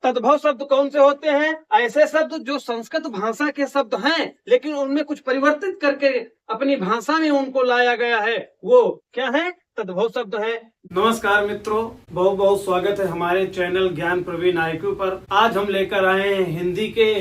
तद्भव शब्द कौन से होते हैं? ऐसे शब्द जो संस्कृत भाषा के शब्द हैं, लेकिन उनमें कुछ परिवर्तित करके अपनी भाषा में उनको लाया गया है, वो क्या है? तद्भव शब्द है। नमस्कार मित्रों, बहुत बहुत स्वागत है हमारे चैनल ज्ञान प्रवीण IQ पर। आज हम लेकर आए हैं हिंदी के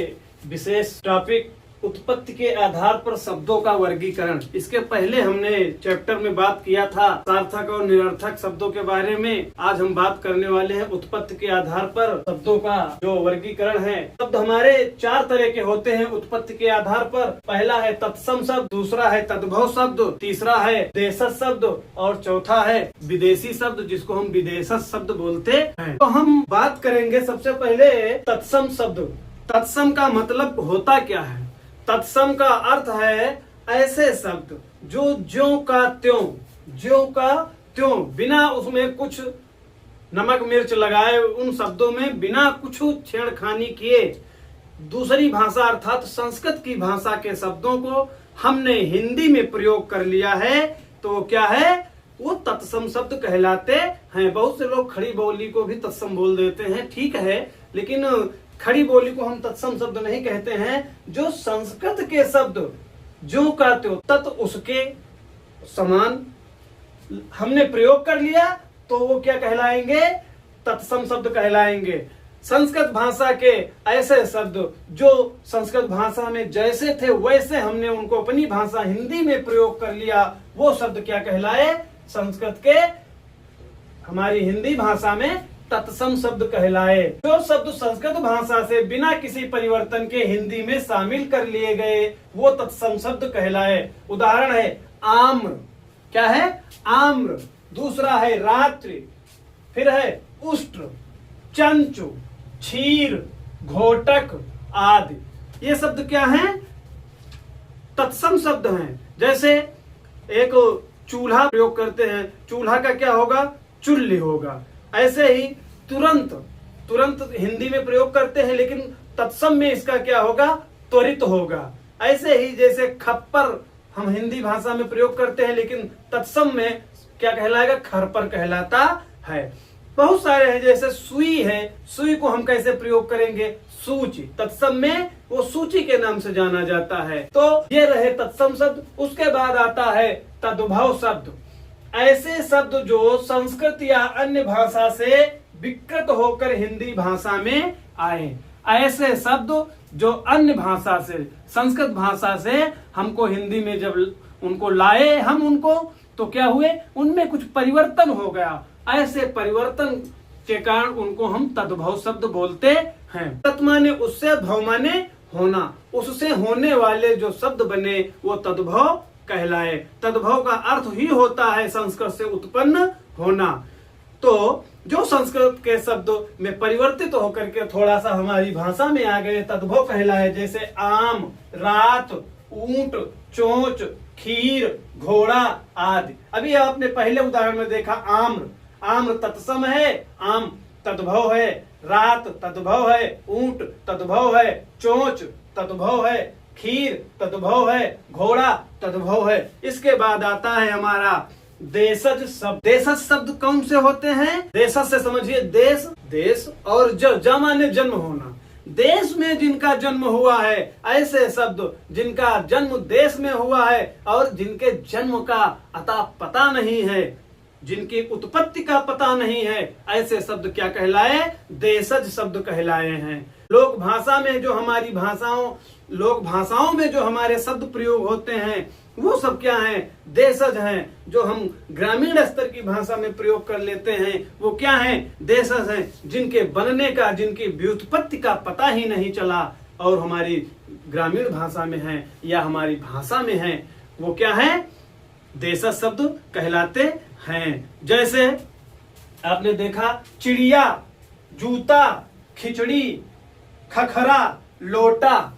विशेष टॉपिक उत्पत्ति के आधार पर शब्दों का वर्गीकरण। इसके पहले हमने चैप्टर में बात किया था सार्थक और निरर्थक शब्दों के बारे में। आज हम बात करने वाले हैं उत्पत्ति के आधार पर शब्दों का जो वर्गीकरण है। शब्द हमारे 4 तरह के होते हैं उत्पत्ति के आधार पर। पहला है तत्सम शब्द, दूसरा है तद्भव शब्द, तीसरा है देशज शब्द और चौथा है विदेशी शब्द, जिसको हम विदेशज शब्द बोलते हैं। तो हम बात करेंगे सबसे पहले तत्सम शब्द। तत्सम का मतलब होता क्या है? तत्सम का अर्थ है ऐसे शब्द जो ज्यों का त्यों बिना उसमें कुछ नमक मिर्च लगाए, उन शब्दों में बिना कुछ छेड़खानी किए दूसरी भाषा अर्थात संस्कृत की भाषा के शब्दों को हमने हिंदी में प्रयोग कर लिया है, तो क्या है? वो तत्सम शब्द कहलाते हैं। बहुत से लोग खड़ी बोली को भी तत्सम बोल देते हैं, ठीक है, लेकिन खड़ी बोली को हम तत्सम शब्द नहीं कहते हैं। जो संस्कृत के शब्द जो का त्यों तत् उसके समान हमने प्रयोग कर लिया, तो वो क्या कहलाएंगे? तत्सम शब्द कहलाएंगे। संस्कृत भाषा के ऐसे शब्द जो संस्कृत भाषा में जैसे थे वैसे हमने उनको अपनी भाषा हिंदी में प्रयोग कर लिया, वो शब्द क्या कहलाए? संस्कृत के हमारी हिंदी भाषा में तत्सम शब्द कहलाए। जो शब्द संस्कृत भाषा से बिना किसी परिवर्तन के हिंदी में शामिल कर लिए गए, वो तत्सम शब्द कहलाए। उदाहरण है आम्र। क्या है? आम्र। दूसरा है रात्रि, फिर है उष्ट्र, चंचु, क्षीर, घोटक आदि। ये शब्द क्या हैं? तत्सम शब्द हैं। जैसे एक चूल्हा प्रयोग करते हैं, चूल्हा का क्या होगा? चुल्ली होगा। ऐसे ही तुरंत हिंदी में प्रयोग करते हैं, लेकिन तत्सम में इसका क्या होगा? त्वरित होगा। ऐसे ही जैसे खप्पर हम हिंदी भाषा में प्रयोग करते हैं, लेकिन तत्सम में क्या कहलाएगा? खरपर कहलाता है। बहुत सारे हैं, जैसे सुई है, सुई को हम कैसे प्रयोग करेंगे? सूची। तत्सम में वो सूची के नाम से जाना जाता है। तो ये रहे तत्सम शब्द। उसके बाद आता है तद्भव शब्द। ऐसे शब्द जो संस्कृत या अन्य भाषा से विकृत होकर हिंदी भाषा में आए। ऐसे शब्द जो अन्य भाषा से, संस्कृत भाषा से हमको हिंदी में जब उनको लाए हम उनको, तो क्या हुए? उनमें कुछ परिवर्तन हो गया। ऐसे परिवर्तन के कारण उनको हम तद्भव शब्द बोलते हैं। तत् माने उससे, भव माने होना, उससे होने वाले जो शब्द बने वो तद्भव कहलाए। तद्भव का अर्थ ही होता है संस्कृत से उत्पन्न होना। तो जो संस्कृत के शब्द में परिवर्तित होकर के थोड़ा सा हमारी भाषा में आ गए, तद्भव कहलाए। जैसे आम, रात, ऊंट, चोंच, खीर, घोड़ा आदि। अभी आपने पहले उदाहरण में देखा आम्र। आम्र तत्सम है, आम तद्भव है, रात तद्भव है, ऊंट तद्भव है, चोंच तद्भव है, खीर तद्भव है, घोड़ा तद्भव है। इसके बाद आता है हमारा देशज शब्द। देशज शब्द कौन से होते हैं? देशज से समझिए देश और ज माने जन्म होना। देश में जिनका जन्म हुआ है, ऐसे शब्द जिनका जन्म देश में हुआ है और जिनके जन्म का अता पता नहीं है, जिनकी उत्पत्ति का पता नहीं है, ऐसे शब्द क्या कहलाए? देशज शब्द कहलाए हैं। लोक भाषा में जो हमारी लोक भाषाओं में जो हमारे शब्द प्रयोग होते हैं, वो सब क्या हैं? देशज हैं। जो हम ग्रामीण स्तर की भाषा में प्रयोग कर लेते हैं, वो क्या हैं? देशज हैं। जिनके बनने का, जिनकी व्युत्पत्ति का पता ही नहीं चला और हमारी ग्रामीण भाषा में है या हमारी भाषा में है, वो क्या है? देशज शब्द कहलाते हैं। जैसे आपने देखा चिड़िया, जूता, खिचड़ी, खखरा, लोटा,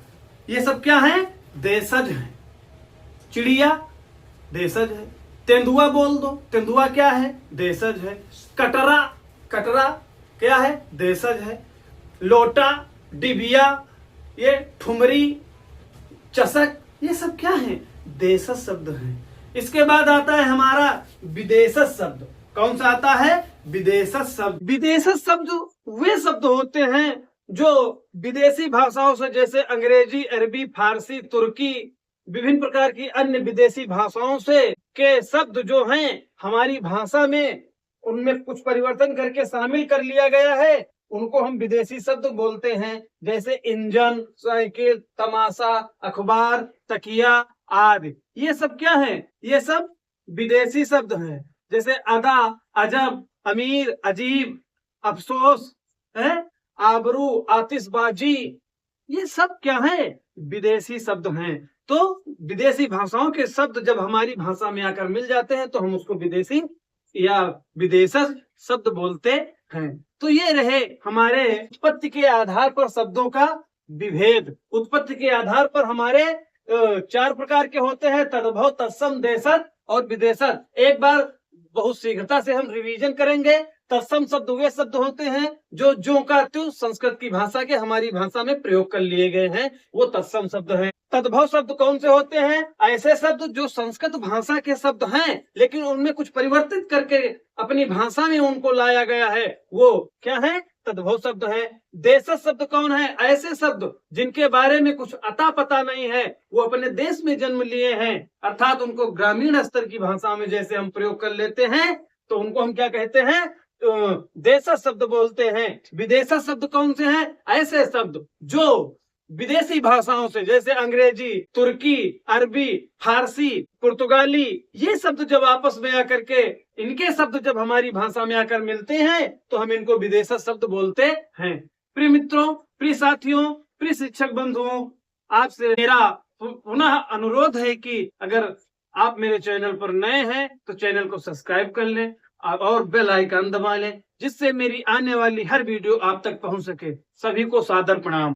ये सब क्या है? देशज है। चिड़िया देशज है। तेंदुआ बोल दो, तेंदुआ क्या है? देशज है। कटरा क्या है? देशज है। लोटा, डिबिया, ये ठुमरी, चषक, ये सब क्या है? देशज शब्द हैं। इसके बाद आता है हमारा विदेशज शब्द। कौन सा आता है? विदेशज शब्द। विदेशज शब्द वे शब्द होते हैं जो विदेशी भाषाओं से जैसे अंग्रेजी, अरबी, फारसी, तुर्की, विभिन्न प्रकार की अन्य विदेशी भाषाओं से के शब्द जो हैं हमारी भाषा में, उनमें कुछ परिवर्तन करके शामिल कर लिया गया है, उनको हम विदेशी शब्द बोलते हैं। जैसे इंजन, साइकिल, तमाशा, अखबार, तकिया आदि। ये सब क्या है? ये सब विदेशी शब्द हैं। जैसे अदा, अजब, अमीर, अजीब, अफसोस है, आबरू, आतिशबाजी, ये सब क्या है? विदेशी शब्द हैं। तो विदेशी भाषाओं के शब्द जब हमारी भाषा में आकर मिल जाते हैं तो हम उसको विदेशी या विदेशज शब्द बोलते हैं। तो ये रहे हमारे उत्पत्ति के आधार पर शब्दों का विभेद। उत्पत्ति के आधार पर हमारे 4 प्रकार के होते हैं: तद्भव, तत्सम, देशज और विदेशज। एक बार बहुत शीघ्रता से हम रिवीजन करेंगे। तत्सम शब्द वे शब्द होते हैं जो ज्यों का त्यों संस्कृत की भाषा के हमारी भाषा में प्रयोग कर लिए गए हैं, वो तत्सम शब्द हैं। तद्भव शब्द कौन से होते हैं? ऐसे शब्द जो संस्कृत भाषा के शब्द हैं लेकिन उनमें कुछ परिवर्तित करके अपनी भाषा में उनको लाया गया है, वो क्या है? तद्भव शब्द है। देशज शब्द कौन है? ऐसे शब्द जिनके बारे में कुछ अता पता नहीं है, वो अपने देश में जन्म लिए हैं, अर्थात उनको ग्रामीण स्तर की भाषा में जैसे हम प्रयोग कर लेते हैं, तो उनको हम क्या कहते हैं? देशज शब्द बोलते हैं। विदेशज शब्द कौन से हैं? ऐसे शब्द जो विदेशी भाषाओं से जैसे अंग्रेजी, तुर्की, अरबी, फारसी, पुर्तगाली, ये शब्द जब आपस में आकर के इनके शब्द जब हमारी भाषा में आकर मिलते हैं तो हम इनको विदेशज शब्द बोलते हैं। प्रिय मित्रों, प्रिय साथियों, प्रिय शिक्षक बंधुओं, आपसे मेरा पुनः अनुरोध है कि अगर आप मेरे चैनल पर नए हैं तो चैनल को सब्सक्राइब कर लें और बेल आइकन दबा लें, जिससे मेरी आने वाली हर वीडियो आप तक पहुंच सके। सभी को सादर प्रणाम।